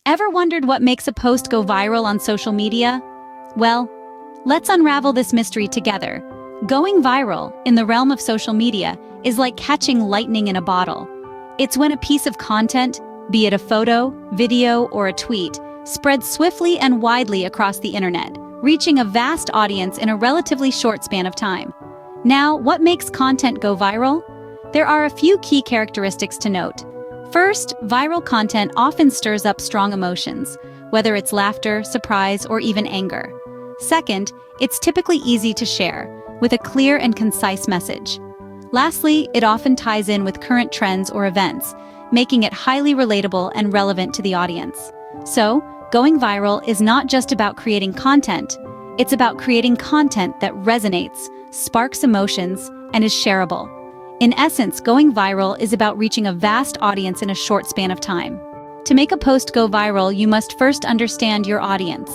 Ever wondered what makes a post go viral on social media? Well, let's unravel this mystery together. Going viral in the realm of social media is like catching lightning in a bottle. It's when a piece of content, be it a photo, video, or a tweet, spreads swiftly and widely across the internet, reaching a vast audience in a relatively short span of time. Now, what makes content go viral? There are a few key characteristics to note. First, viral content often stirs up strong emotions, whether it's laughter, surprise, or even anger. Second, it's typically easy to share, with a clear and concise message. Lastly, it often ties in with current trends or events, making it highly relatable and relevant to the audience. So, going viral is not just about creating content, it's about creating content that resonates, sparks emotions, and is shareable. In essence, going viral is about reaching a vast audience in a short span of time. To make a post go viral, you must first understand your audience.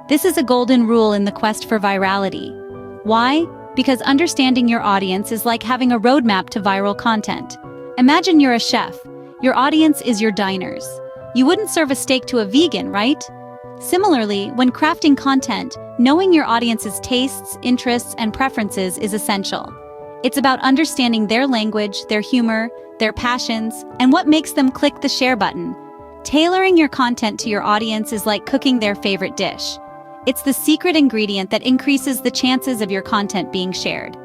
This is a golden rule in the quest for virality. Why? Because understanding your audience is like having a roadmap to viral content. Imagine you're a chef. Your audience is your diners. You wouldn't serve a steak to a vegan, right? Similarly, when crafting content, knowing your audience's tastes, interests, and preferences is essential. It's about understanding their language, their humor, their passions, and what makes them click the share button. Tailoring your content to your audience is like cooking their favorite dish. It's the secret ingredient that increases the chances of your content being shared.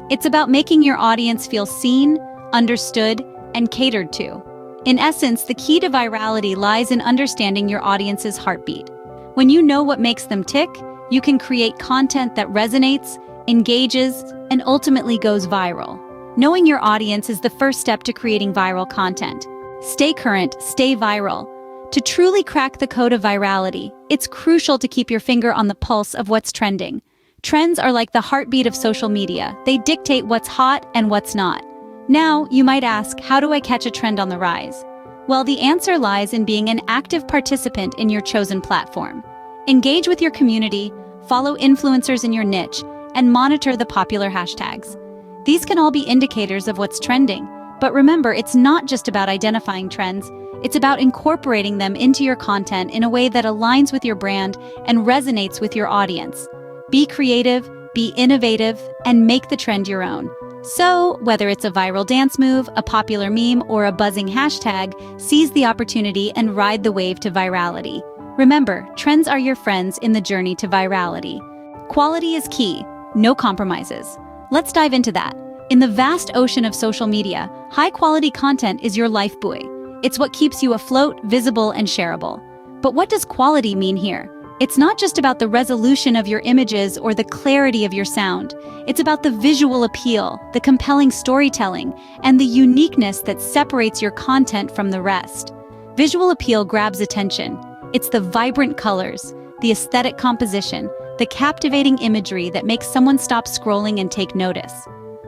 It's about making your audience feel seen, understood, and catered to. In essence, the key to virality lies in understanding your audience's heartbeat. When you know what makes them tick, you can create content that resonates, engages, and ultimately goes viral. Knowing your audience is the first step to creating viral content. Stay current, stay viral. To truly crack the code of virality, it's crucial to keep your finger on the pulse of what's trending. Trends are like the heartbeat of social media. They dictate what's hot and what's not. Now, you might ask, how do I catch a trend on the rise? Well, the answer lies in being an active participant in your chosen platform. Engage with your community, follow influencers in your niche, and monitor the popular hashtags. These can all be indicators of what's trending, but remember, it's not just about identifying trends, it's about incorporating them into your content in a way that aligns with your brand and resonates with your audience. Be creative, be innovative, and make the trend your own. So, whether it's a viral dance move, a popular meme, or a buzzing hashtag, seize the opportunity and ride the wave to virality. Remember, trends are your friends in the journey to virality. Quality is key. No compromises. Let's dive into that. In the vast ocean of social media, high-quality content is your lifebuoy. It's what keeps you afloat, visible, and shareable. But what does quality mean here? It's not just about the resolution of your images or the clarity of your sound. It's about the visual appeal, the compelling storytelling, and the uniqueness that separates your content from the rest. Visual appeal grabs attention. It's the vibrant colors, the aesthetic composition, the captivating imagery that makes someone stop scrolling and take notice.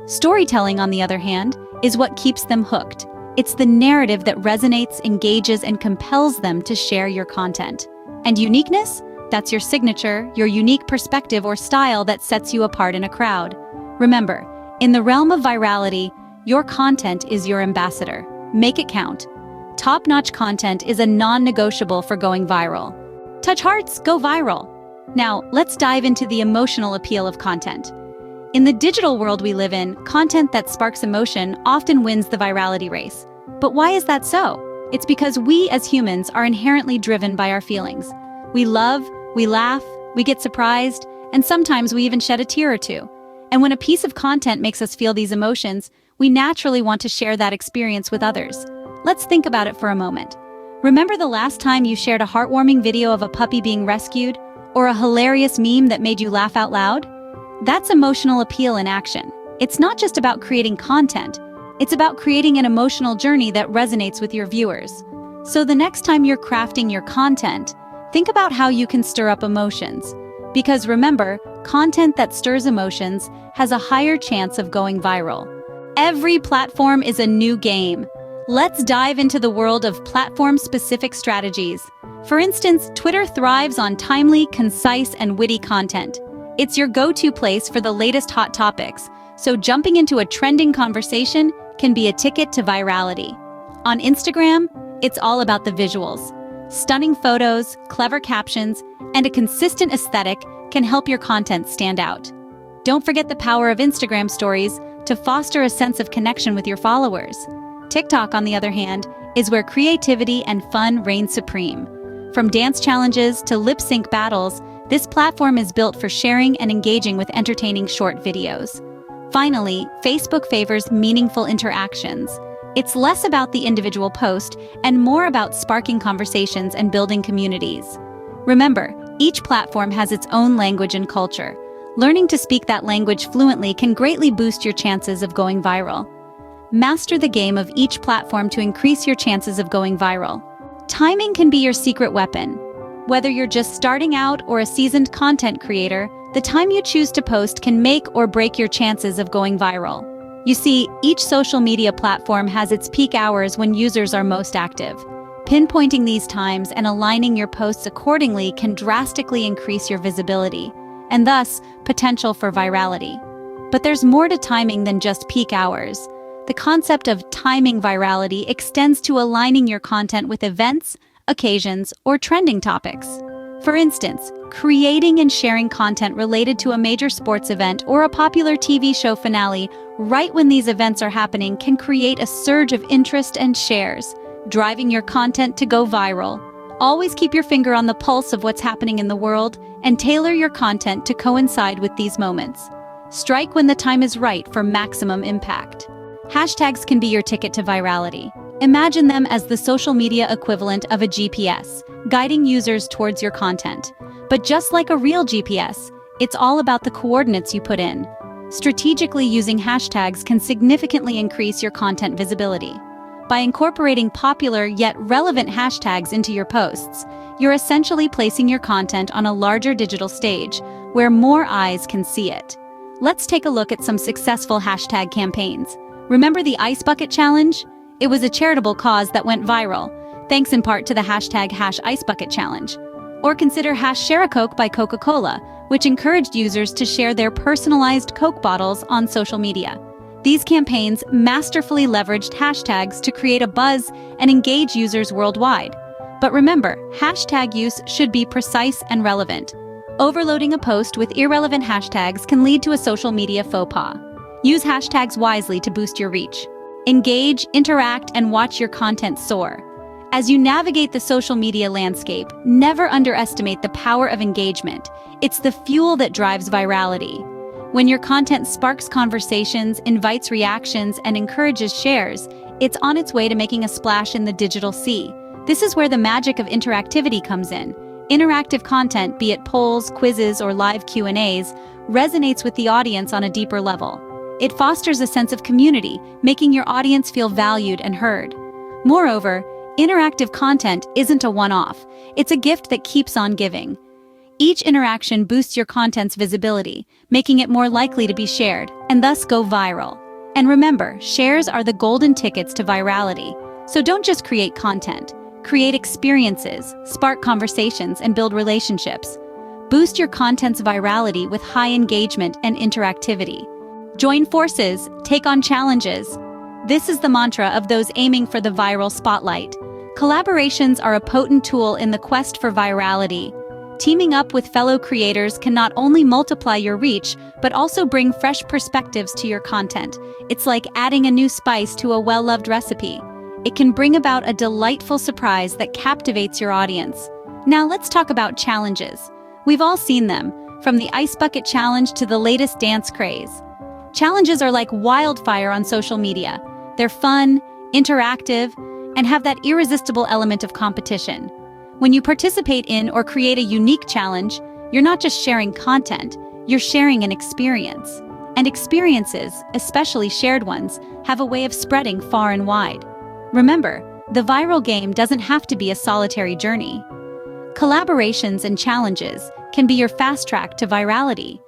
Storytelling, on the other hand, is what keeps them hooked. It's the narrative that resonates, engages, and compels them to share your content. And uniqueness? That's your signature, your unique perspective or style that sets you apart in a crowd. Remember, in the realm of virality, your content is your ambassador. Make it count. Top-notch content is a non-negotiable for going viral. Touch hearts, go viral. Now, let's dive into the emotional appeal of content. In the digital world we live in, content that sparks emotion often wins the virality race. But why is that so? It's because we as humans are inherently driven by our feelings. We love, we laugh, we get surprised, and sometimes we even shed a tear or two. And when a piece of content makes us feel these emotions, we naturally want to share that experience with others. Let's think about it for a moment. Remember the last time you shared a heartwarming video of a puppy being rescued? Or a hilarious meme that made you laugh out loud? That's emotional appeal in action. It's not just about creating content, it's about creating an emotional journey that resonates with your viewers. So the next time you're crafting your content, think about how you can stir up emotions. Because remember, content that stirs emotions has a higher chance of going viral. Every platform is a new game. Let's dive into the world of platform-specific strategies. For instance, Twitter thrives on timely, concise, and witty content. It's your go-to place for the latest hot topics, so jumping into a trending conversation can be a ticket to virality. On Instagram, it's all about the visuals. Stunning photos, clever captions, and a consistent aesthetic can help your content stand out. Don't forget the power of Instagram stories to foster a sense of connection with your followers. TikTok, on the other hand, is where creativity and fun reign supreme. From dance challenges to lip-sync battles, this platform is built for sharing and engaging with entertaining short videos. Finally, Facebook favors meaningful interactions. It's less about the individual post and more about sparking conversations and building communities. Remember, each platform has its own language and culture. Learning to speak that language fluently can greatly boost your chances of going viral. Master the game of each platform to increase your chances of going viral. Timing can be your secret weapon. Whether you're just starting out or a seasoned content creator, the time you choose to post can make or break your chances of going viral. You see, each social media platform has its peak hours when users are most active. Pinpointing these times and aligning your posts accordingly can drastically increase your visibility, and thus, potential for virality. But there's more to timing than just peak hours. The concept of timing virality extends to aligning your content with events, occasions, or trending topics. For instance, creating and sharing content related to a major sports event or a popular TV show finale right when these events are happening can create a surge of interest and shares, driving your content to go viral. Always keep your finger on the pulse of what's happening in the world and tailor your content to coincide with these moments. Strike when the time is right for maximum impact. Hashtags can be your ticket to virality. Imagine them as the social media equivalent of a GPS, guiding users towards your content. But just like a real GPS, it's all about the coordinates you put in. Strategically using hashtags can significantly increase your content visibility. By incorporating popular yet relevant hashtags into your posts, you're essentially placing your content on a larger digital stage where more eyes can see it. Let's take a look at some successful hashtag campaigns. Remember the Ice Bucket Challenge? It was a charitable cause that went viral, thanks in part to the hashtag #IceBucketChallenge. Or consider #ShareACoke by Coca-Cola, which encouraged users to share their personalized Coke bottles on social media. These campaigns masterfully leveraged hashtags to create a buzz and engage users worldwide. But remember, hashtag use should be precise and relevant. Overloading a post with irrelevant hashtags can lead to a social media faux pas. Use hashtags wisely to boost your reach. Engage, interact, and watch your content soar. As you navigate the social media landscape, never underestimate the power of engagement. It's the fuel that drives virality. When your content sparks conversations, invites reactions, and encourages shares, it's on its way to making a splash in the digital sea. This is where the magic of interactivity comes in. Interactive content, be it polls, quizzes, or live Q&As, resonates with the audience on a deeper level. It fosters a sense of community, making your audience feel valued and heard. Moreover, interactive content isn't a one-off. It's a gift that keeps on giving. Each interaction boosts your content's visibility, making it more likely to be shared, and thus go viral. And remember, shares are the golden tickets to virality. So don't just create content. Create experiences, spark conversations, and build relationships. Boost your content's virality with high engagement and interactivity. Join forces, take on challenges. This is the mantra of those aiming for the viral spotlight. Collaborations are a potent tool in the quest for virality. Teaming up with fellow creators can not only multiply your reach, but also bring fresh perspectives to your content. It's like adding a new spice to a well-loved recipe. It can bring about a delightful surprise that captivates your audience. Now let's talk about challenges. We've all seen them, from the Ice Bucket Challenge to the latest dance craze. Challenges are like wildfire on social media. They're fun, interactive, and have that irresistible element of competition. When you participate in or create a unique challenge, you're not just sharing content, you're sharing an experience. And experiences, especially shared ones, have a way of spreading far and wide. Remember, the viral game doesn't have to be a solitary journey. Collaborations and challenges can be your fast track to virality.